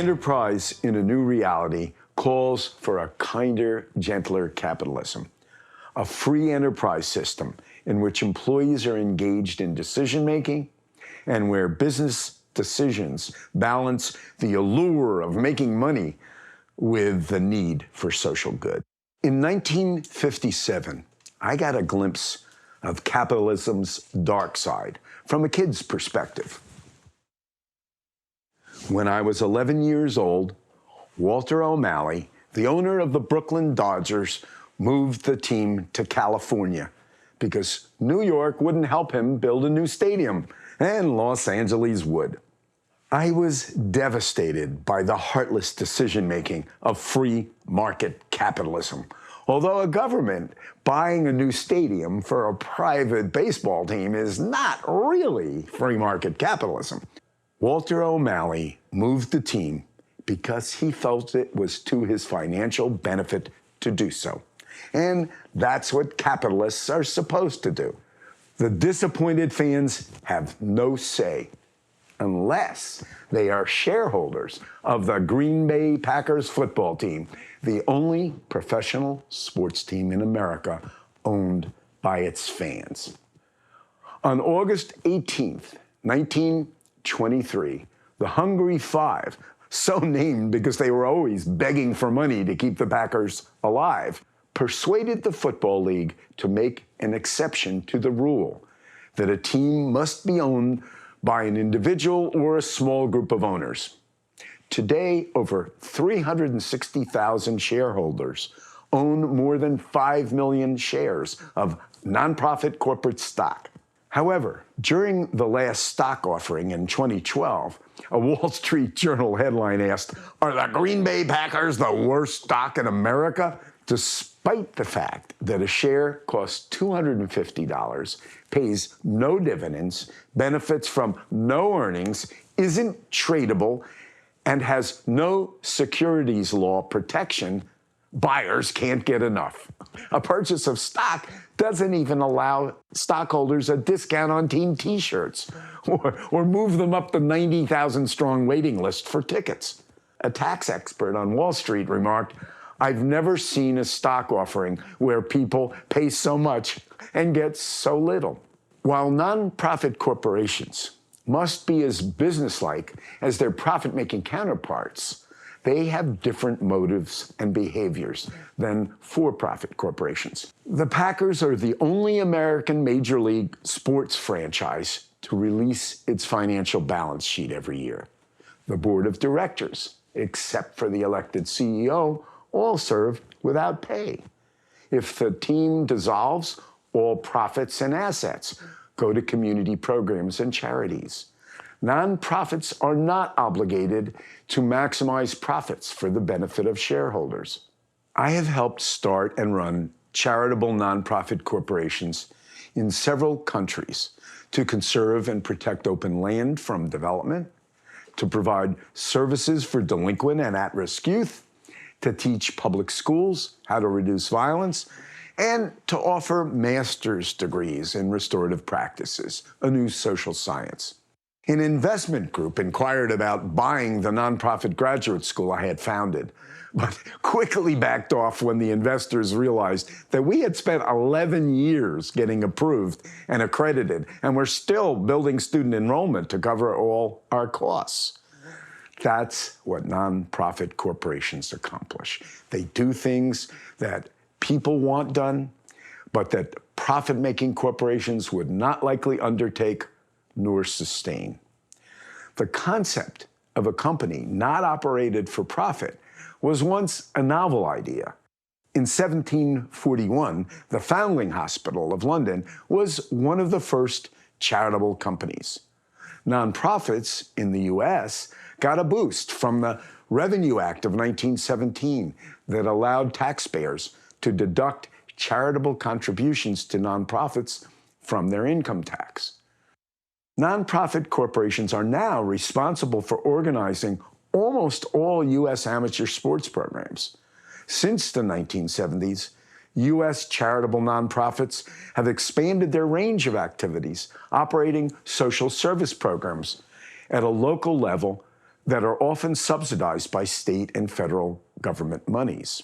enterprise in a new reality calls for a kinder, gentler capitalism, a free enterprise system in which employees are engaged in decision-making and where business decisions balance the allure of making money with the need for social good. In 1957, I got a glimpse of capitalism's dark side from a kid's perspective. When I was 11 years old, Walter O'Malley, the owner of the Brooklyn Dodgers, moved the team to California because New York wouldn't help him build a new stadium, and Los Angeles would. I was devastated by the heartless decision-making of free market capitalism. Although a government buying a new stadium for a private baseball team is not really free market capitalism. Walter O'Malley moved the team because he felt it was to his financial benefit to do so. And that's what capitalists are supposed to do. The disappointed fans have no say unless they are shareholders of the Green Bay Packers football team, the only professional sports team in America owned by its fans. On August 18th, 1923, the Hungry Five, so named because they were always begging for money to keep the Packers alive, persuaded the Football League to make an exception to the rule that a team must be owned by an individual or a small group of owners. Today, over 360,000 shareholders own more than 5 million shares of nonprofit corporate stock. However, during the last stock offering in 2012, a Wall Street Journal headline asked, "Are the Green Bay Packers the worst stock in America?" Despite the fact that a share costs $250, pays no dividends, benefits from no earnings, isn't tradable, and has no securities law protection, buyers can't get enough. A purchase of stock doesn't even allow stockholders a discount on team T-shirts or move them up the 90,000 strong waiting list for tickets. A tax expert on Wall Street remarked, "I've never seen a stock offering where people pay so much and get so little." While nonprofit corporations must be as businesslike as their profit-making counterparts, they have different motives and behaviors than for-profit corporations. The Packers are the only American Major League sports franchise to release its financial balance sheet every year. The board of directors, except for the elected CEO, all serve without pay. If the team dissolves, all profits and assets go to community programs and charities. Nonprofits are not obligated to maximize profits for the benefit of shareholders. I have helped start and run charitable nonprofit corporations in several countries to conserve and protect open land from development, to provide services for delinquent and at-risk youth, to teach public schools how to reduce violence, and to offer master's degrees in restorative practices, a new social science. An investment group inquired about buying the nonprofit graduate school I had founded, but quickly backed off when the investors realized that we had spent 11 years getting approved and accredited, and we're still building student enrollment to cover all our costs. That's what nonprofit corporations accomplish. They do things that people want done, but that profit-making corporations would not likely undertake nor sustain. The concept of a company not operated for profit was once a novel idea. In 1741, the Foundling Hospital of London was one of the first charitable companies. Nonprofits in the U.S. got a boost from the Revenue Act of 1917 that allowed taxpayers to deduct charitable contributions to nonprofits from their income tax. Nonprofit corporations are now responsible for organizing almost all U.S. amateur sports programs. Since the 1970s, U.S. charitable nonprofits have expanded their range of activities, operating social service programs at a local level that are often subsidized by state and federal government monies.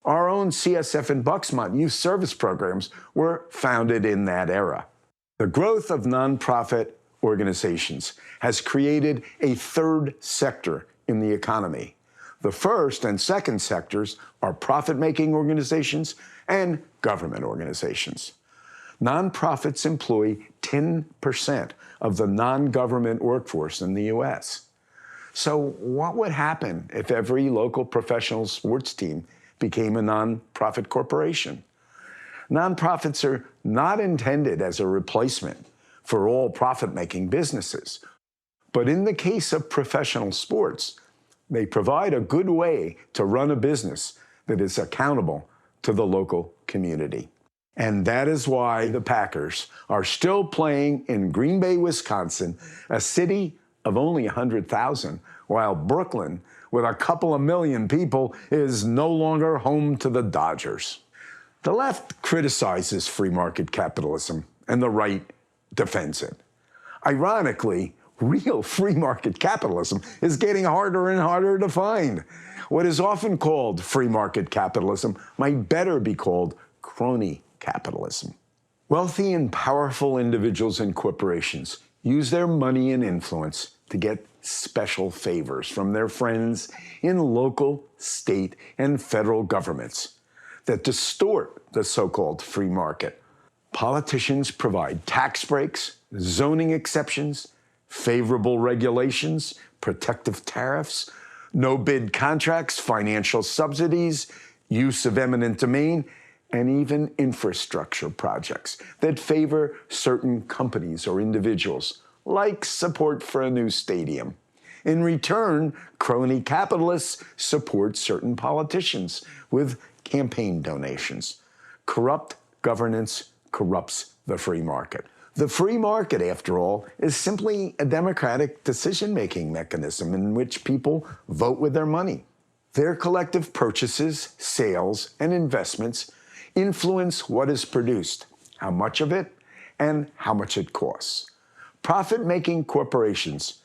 Our own CSF and Bucksmont youth service programs were founded in that era. The growth of nonprofit organizations has created a third sector in the economy. The first and second sectors are profit-making organizations and government organizations. Nonprofits employ 10% of the non-government workforce in the U.S. So what would happen if every local professional sports team became a nonprofit corporation? Nonprofits are not intended as a replacement for all profit-making businesses. But in the case of professional sports, they provide a good way to run a business that is accountable to the local community. And that is why the Packers are still playing in Green Bay, Wisconsin, a city of only 100,000, while Brooklyn, with a couple of million people, is no longer home to the Dodgers. The left criticizes free market capitalism, and the right defends it. Ironically, real free market capitalism is getting harder and harder to find. What is often called free market capitalism might better be called crony capitalism. Wealthy and powerful individuals and corporations use their money and influence to get special favors from their friends in local, state, and federal governments that distort the so-called free market. Politicians provide tax breaks, zoning exceptions, favorable regulations, protective tariffs, no-bid contracts, financial subsidies, use of eminent domain, and even infrastructure projects that favor certain companies or individuals, like support for a new stadium. In return, crony capitalists support certain politicians with campaign donations. Corrupt governance corrupts the free market. The free market, after all, is simply a democratic decision-making mechanism in which people vote with their money. Their collective purchases, sales, and investments influence what is produced, how much of it, and how much it costs. Profit-making corporations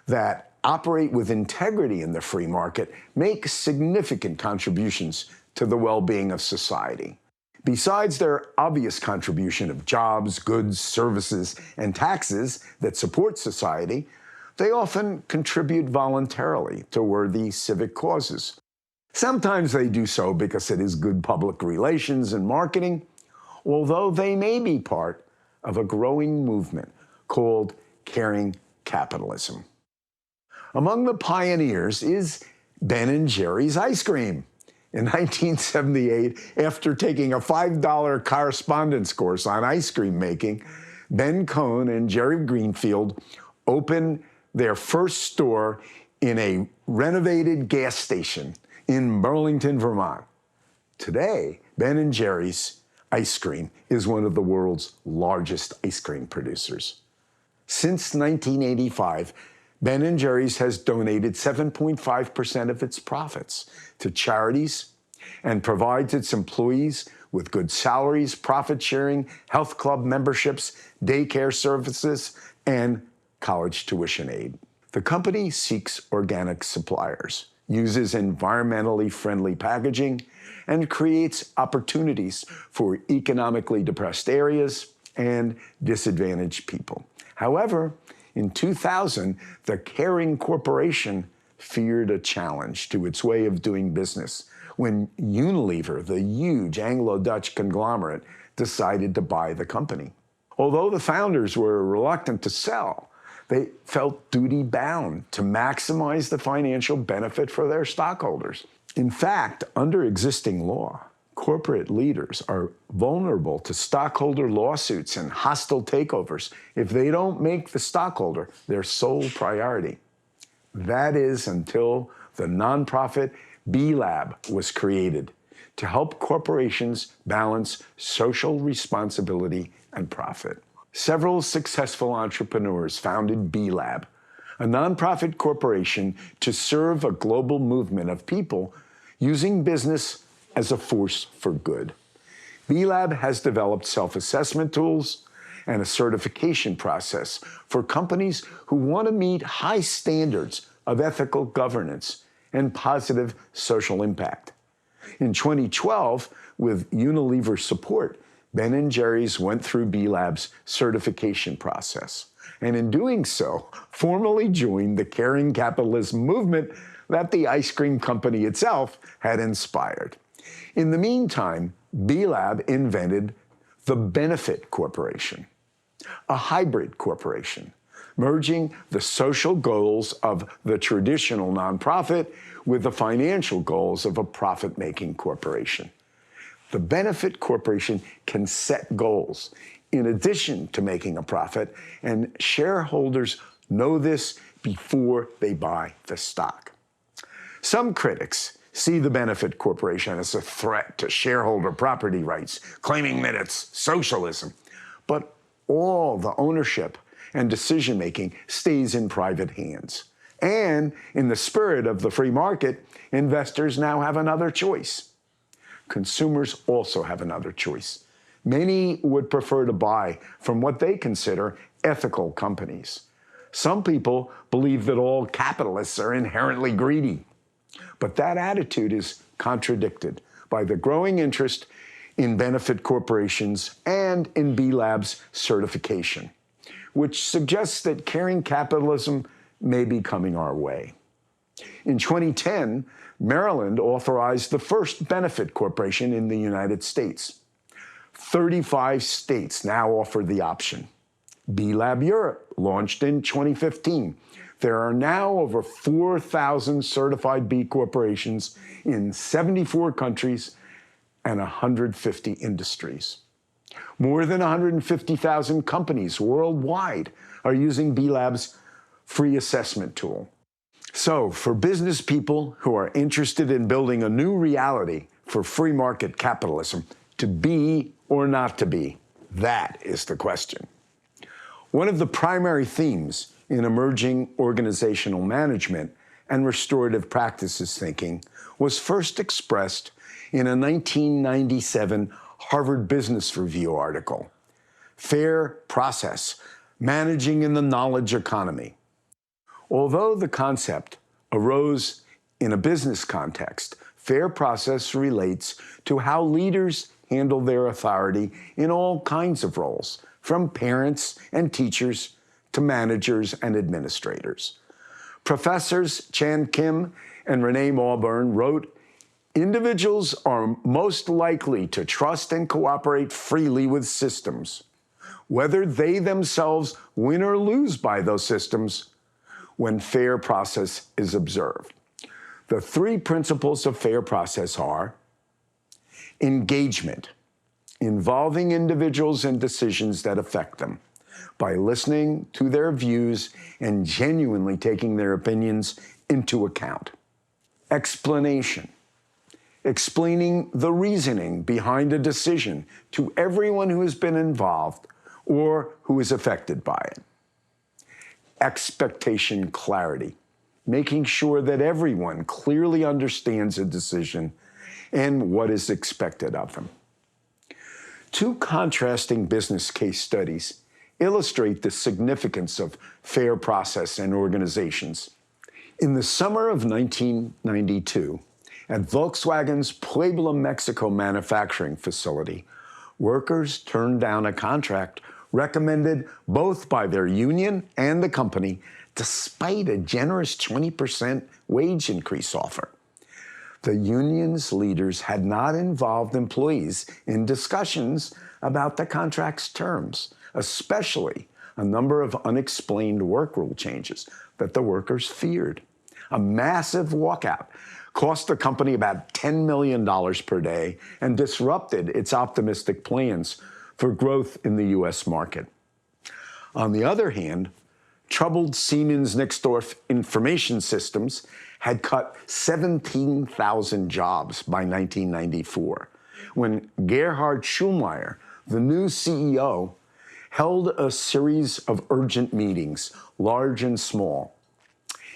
that operate with integrity in the free market make significant contributions to the well-being of society. Besides their obvious contribution of jobs, goods, services, and taxes that support society, they often contribute voluntarily to worthy civic causes. Sometimes they do so because it is good public relations and marketing, although they may be part of a growing movement called caring capitalism. Among the pioneers is Ben & Jerry's ice cream. In 1978, after taking a $5 correspondence course on ice cream making, Ben Cohn and Jerry Greenfield opened their first store in a renovated gas station in Burlington, Vermont. Today, Ben & Jerry's ice cream is one of the world's largest ice cream producers. Since 1985, Ben & Jerry's has donated 7.5% of its profits to charities and provides its employees with good salaries, profit sharing, health club memberships, daycare services, and college tuition aid. The company seeks organic suppliers, uses environmentally friendly packaging, and creates opportunities for economically depressed areas and disadvantaged people. However, in 2000, the Caring Corporation feared a challenge to its way of doing business when Unilever, the huge Anglo-Dutch conglomerate, decided to buy the company. Although the founders were reluctant to sell, they felt duty-bound to maximize the financial benefit for their stockholders. In fact, under existing law, corporate leaders are vulnerable to stockholder lawsuits and hostile takeovers if they don't make the stockholder their sole priority. That is until the nonprofit B-Lab was created to help corporations balance social responsibility and profit. Several successful entrepreneurs founded B-Lab, a nonprofit corporation to serve a global movement of people using business as a force for good. B-Lab has developed self-assessment tools and a certification process for companies who want to meet high standards of ethical governance and positive social impact. In 2012, with Unilever's support, Ben & Jerry's went through B-Lab's certification process, and in doing so, formally joined the caring capitalism movement that the ice cream company itself had inspired. In the meantime, B-Lab invented the Benefit Corporation, a hybrid corporation, merging the social goals of the traditional nonprofit with the financial goals of a profit-making corporation. The Benefit Corporation can set goals in addition to making a profit, and shareholders know this before they buy the stock. Some critics see the Benefit Corporation as a threat to shareholder property rights, claiming that it's socialism. But all the ownership and decision-making stays in private hands. And in the spirit of the free market, investors now have another choice. Consumers also have another choice. Many would prefer to buy from what they consider ethical companies. Some people believe that all capitalists are inherently greedy. But that attitude is contradicted by the growing interest in benefit corporations and in B-Lab's certification, which suggests that caring capitalism may be coming our way. In 2010, Maryland authorized the first benefit corporation in the United States. 35 states now offer the option. B-Lab Europe launched in 2015. There are now over 4,000 certified B corporations in 74 countries and 150 industries. More than 150,000 companies worldwide are using B-Lab's free assessment tool. So, for business people who are interested in building a new reality for free market capitalism, to be or not to be, that is the question. One of the primary themes in emerging organizational management and restorative practices thinking was first expressed in a 1997 Harvard Business Review article, Fair Process, Managing in the Knowledge Economy. Although the concept arose in a business context, fair process relates to how leaders handle their authority in all kinds of roles, from parents and teachers to managers and administrators. Professors Chan Kim and Renee Mauburn wrote, individuals are most likely to trust and cooperate freely with systems, whether they themselves win or lose by those systems, when fair process is observed. The three principles of fair process are engagement, involving individuals in decisions that affect them, by listening to their views and genuinely taking their opinions into account. Explanation, explaining the reasoning behind a decision to everyone who has been involved or who is affected by it. Expectation clarity, making sure that everyone clearly understands a decision and what is expected of them. Two contrasting business case studies illustrate the significance of fair process in organizations. In the summer of 1992, at Volkswagen's Puebla, Mexico manufacturing facility, workers turned down a contract recommended both by their union and the company, despite a generous 20% wage increase offer. The union's leaders had not involved employees in discussions about the contract's terms, especially a number of unexplained work rule changes that the workers feared. A massive walkout cost the company about $10 million per day and disrupted its optimistic plans for growth in the U.S. market. On the other hand, troubled Siemens Nixdorf Information Systems had cut 17,000 jobs by 1994, when Gerhard Schulmeier, the new CEO, held a series of urgent meetings, large and small.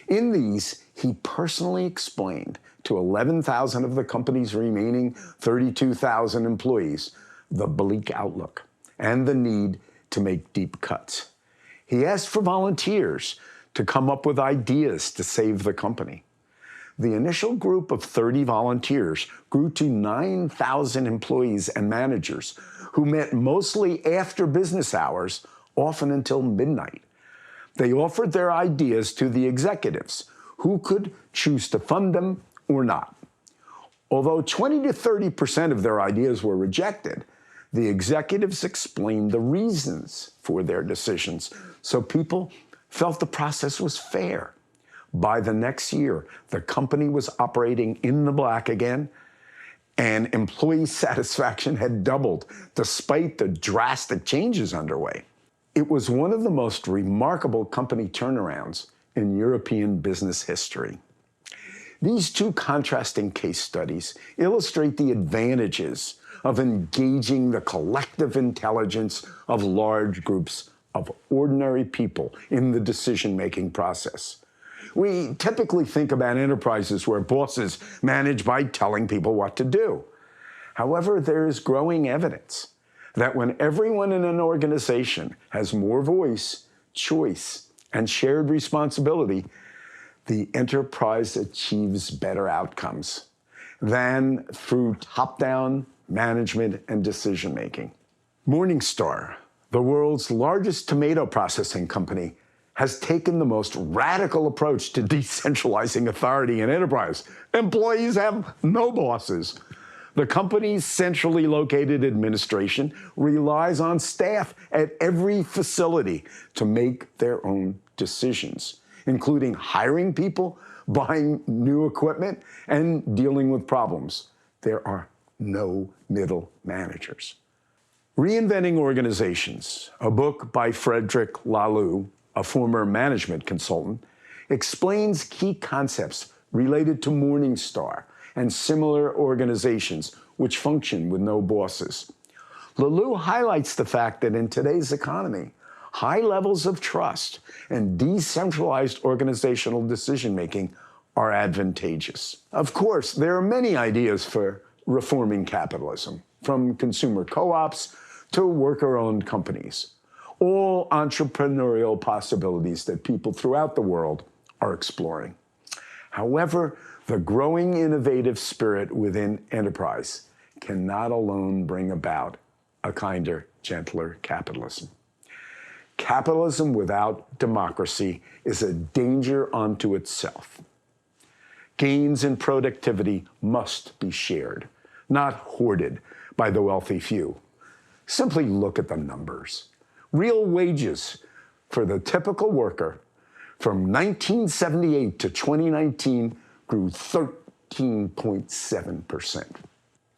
In these, he personally explained to 11,000 of the company's remaining 32,000 employees the bleak outlook and the need to make deep cuts. He asked for volunteers to come up with ideas to save the company. The initial group of 30 volunteers grew to 9,000 employees and managers who met mostly after business hours, often until midnight. They offered their ideas to the executives, who could choose to fund them or not. Although 20 to 30% of their ideas were rejected, the executives explained the reasons for their decisions, so people felt the process was fair. By the next year, the company was operating in the black again, and employee satisfaction had doubled despite the drastic changes underway. It was one of the most remarkable company turnarounds in European business history. These two contrasting case studies illustrate the advantages of engaging the collective intelligence of large groups of ordinary people in the decision-making process. We typically think about enterprises where bosses manage by telling people what to do. However, there is growing evidence that when everyone in an organization has more voice, choice, and shared responsibility, the enterprise achieves better outcomes than through top-down management and decision-making. Morningstar, the world's largest tomato processing company, has taken the most radical approach to decentralizing authority in enterprise. Employees have no bosses. The company's centrally located administration relies on staff at every facility to make their own decisions, including hiring people, buying new equipment, and dealing with problems. There are no middle managers. Reinventing Organizations, a book by Frederick Laloux, a former management consultant, explains key concepts related to Morningstar and similar organizations which function with no bosses. Laloux highlights the fact that in today's economy, high levels of trust and decentralized organizational decision-making are advantageous. Of course, there are many ideas for reforming capitalism, from consumer co-ops to worker-owned companies, all entrepreneurial possibilities that people throughout the world are exploring. However, the growing innovative spirit within enterprise cannot alone bring about a kinder, gentler capitalism. Capitalism without democracy is a danger unto itself. Gains in productivity must be shared, not hoarded by the wealthy few. Simply look at the numbers. Real wages for the typical worker from 1978 to 2019 grew 13.7%.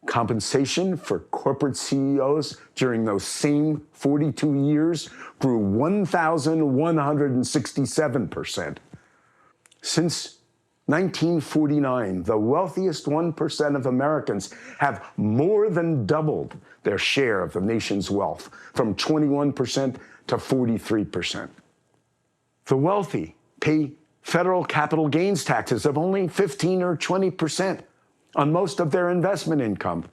Compensation for corporate CEOs during those same 42 years grew 1,167%. Since 1949, the wealthiest 1% of Americans have more than doubled their share of the nation's wealth, from 21% to 43%. The wealthy pay federal capital gains taxes of only 15 or 20% on most of their investment income,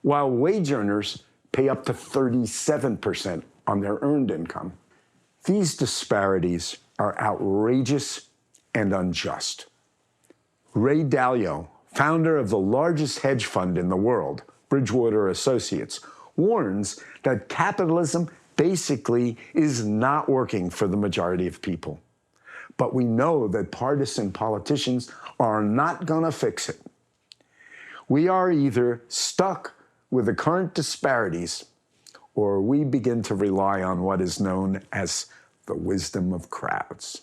while wage earners pay up to 37% on their earned income. These disparities are outrageous and unjust. Ray Dalio, founder of the largest hedge fund in the world, Bridgewater Associates, warns that capitalism basically is not working for the majority of people. But we know that partisan politicians are not going to fix it. We are either stuck with the current disparities, or we begin to rely on what is known as the wisdom of crowds.